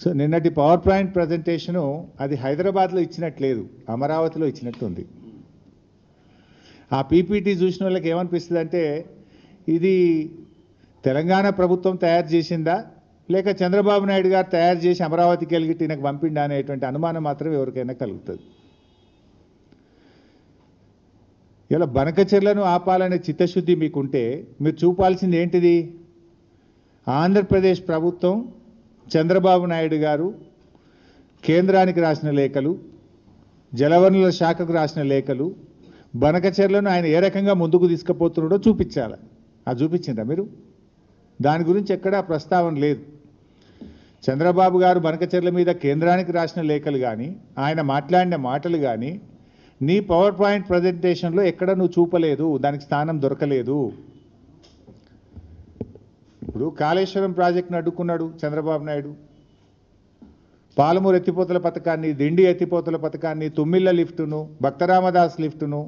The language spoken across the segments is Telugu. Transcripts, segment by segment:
సో నిన్నటి పవర్ పాయింట్ ప్రజెంటేషను అది హైదరాబాద్లో ఇచ్చినట్లేదు, అమరావతిలో ఇచ్చినట్టుంది. ఆ పీపీటీ చూసిన వాళ్ళకి ఏమనిపిస్తుంది అంటే ఇది తెలంగాణ ప్రభుత్వం తయారు చేసిందా లేక చంద్రబాబు నాయుడు గారు తయారు చేసి అమరావతికి వెళ్ళి నాకు పంపిండా అనేటువంటి అనుమానం మాత్రం ఎవరికైనా కలుగుతుంది. ఇలా బనకచెర్లను ఆపాలనే చిత్తశుద్ధి మీకుంటే మీరు చూపాల్సింది ఏంటిది? ఆంధ్రప్రదేశ్ ప్రభుత్వం చంద్రబాబు నాయుడు గారు కేంద్రానికి రాసిన లేఖలు, జలవనరుల శాఖకు రాసిన లేఖలు, బనకచెర్లను ఆయన ఏ రకంగా ముందుకు తీసుకుపోతున్నాడో చూపించాలి. అది చూపించిందా మీరు? దాని గురించి ఎక్కడా ప్రస్తావన లేదు. చంద్రబాబు గారు బనకచెర్ల మీద కేంద్రానికి రాసిన లేఖలు కానీ ఆయన మాట్లాడిన మాటలు కానీ నీ పవర్ పాయింట్ ప్రజెంటేషన్లో ఎక్కడ నువ్వు చూపలేదు, దానికి స్థానం దొరకలేదు. ఇప్పుడు కాళేశ్వరం ప్రాజెక్టును అడ్డుకున్నాడు చంద్రబాబు నాయుడు, పాలమూరు ఎత్తిపోతల పథకాన్ని, దిండి ఎత్తిపోతల పథకాన్ని, తుమ్మిళ్ళ లిఫ్టును, భక్తరామదాస్ లిఫ్టును,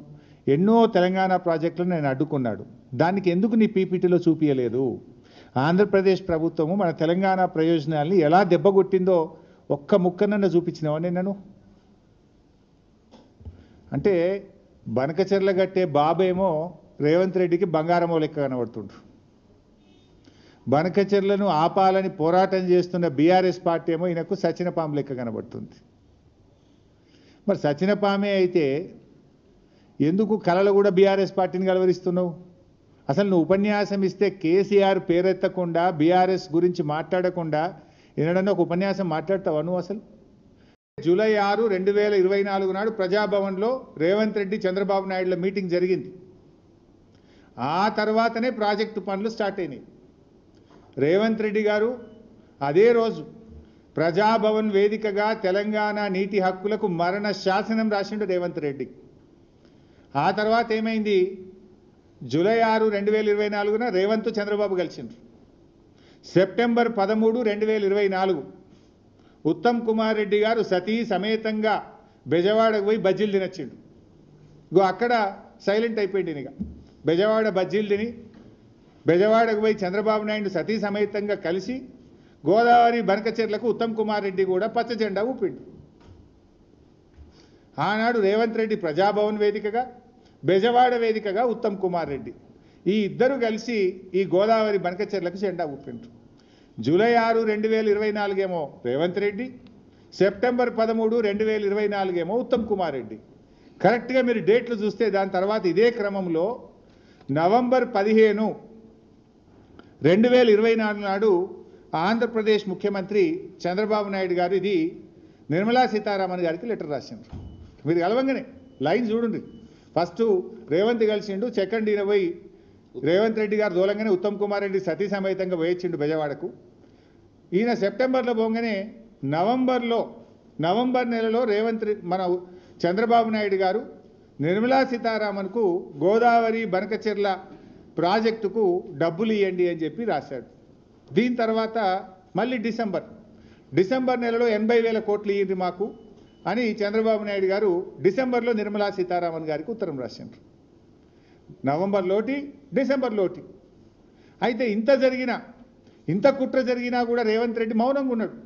ఎన్నో తెలంగాణ ప్రాజెక్టులను నేను అడ్డుకున్నాడు. దానికి ఎందుకు నీ పీపీటీలో చూపించలేదు? ఆంధ్రప్రదేశ్ ప్రభుత్వము మన తెలంగాణ ప్రయోజనాల్ని ఎలా దెబ్బగొట్టిందో ఒక్క ముక్కనన్న చూపించినావా నేను? అంటే బనకచెర్ల గట్టే బాబేమో రేవంత్ రెడ్డికి బంగారమో లెక్క కనబడుతుండ్రు. బనకచెర్లను ఆపాలని పోరాటం చేస్తున్న బీఆర్ఎస్ పార్టీ ఏమో ఈయనకు సచినపాము లెక్క కనబడుతుంది. మరి సచినపామే అయితే ఎందుకు కళలు కూడా బీఆర్ఎస్ పార్టీని కలవరిస్తున్నావు? అసలు నువ్వు ఉపన్యాసం ఇస్తే కేసీఆర్ పేరెత్తకుండా బీఆర్ఎస్ గురించి మాట్లాడకుండా ఏనాడన్నా ఒక ఉపన్యాసం మాట్లాడతావా నువ్వు? అసలు జూలై 6, 2024 నాడు ప్రజాభవన్లో రేవంత్ రెడ్డి చంద్రబాబు నాయుడుల మీటింగ్ జరిగింది. ఆ తర్వాతనే ప్రాజెక్టు పనులు స్టార్ట్ అయినాయి. రేవంత్ రెడ్డి గారు అదే రోజు ప్రజాభవన్ వేదికగా తెలంగాణ నీటి హక్కులకు మరణ శాసనం రాసిండు రేవంత్ రెడ్డి. ఆ తర్వాత ఏమైంది? జూలై 6, 2024 రేవంత్ చంద్రబాబు కలిసిండ్రు. సెప్టెంబర్ 13, 2024 ఉత్తమ్ కుమార్ రెడ్డి గారు సతీ సమేతంగా బెజవాడకు పోయి బజ్జీలు తినొచ్చిండు. గో అక్కడ సైలెంట్ అయిపోయింది. ఇక బెజవాడ బజ్జీలు తిని బెజవాడకు పోయి చంద్రబాబు నాయుడు సతీ సమేతంగా కలిసి గోదావరి బనకచెర్లకు ఉత్తమ్ కుమార్ రెడ్డి కూడా పచ్చ జెండా ఊపిండు. ఆనాడు రేవంత్ రెడ్డి ప్రజాభవన్ వేదికగా, బెజవాడ వేదికగా ఉత్తమ్ కుమార్ రెడ్డి ఈ ఇద్దరు కలిసి ఈ గోదావరి బనకచెర్లకు జెండా ఊపిండ్రు. జూలై 6, 2024 ఏమో రేవంత్ రెడ్డి, సెప్టెంబర్ 13, 2024 ఏమో ఉత్తమ్ కుమార్ రెడ్డి. కరెక్ట్గా మీరు డేట్లు చూస్తే దాని తర్వాత ఇదే క్రమంలో నవంబర్ 15, 2024 నాడు ఆంధ్రప్రదేశ్ ముఖ్యమంత్రి చంద్రబాబు నాయుడు గారు ఇది నిర్మలా సీతారామన్ గారికి లెటర్ రాసిండ్రు. మీరు కలవంగానే లైన్ చూడండి. ఫస్ట్ రేవంత్ కలిసిండు, సెకండ్ ఈయన పోయి రేవంత్ రెడ్డి గారు దూలంగానే ఉత్తమ్ కుమార్ రెడ్డి సతీ సమేతంగా వేయించిండు బెజవాడకు. ఈయన సెప్టెంబర్లో పోగానే నవంబర్ నెలలో మన చంద్రబాబు నాయుడు గారు నిర్మలా సీతారామన్కు గోదావరి బనకచెర్ల ప్రాజెక్టుకు డబ్బులు ఇవ్వండి అని చెప్పి రాశాడు. దీని తర్వాత మళ్ళీ డిసెంబర్ నెలలో 80,000 కోట్లు ఇవ్వండి మాకు అని చంద్రబాబు నాయుడు గారు డిసెంబర్లో నిర్మలా సీతారామన్ గారికి ఉత్తరం రాసిండ్రు. నవంబర్లోటి, డిసెంబర్లోటి. అయితే ఇంత కుట్ర జరిగినా కూడా రేవంత్ రెడ్డి మౌనంగా ఉన్నాడు.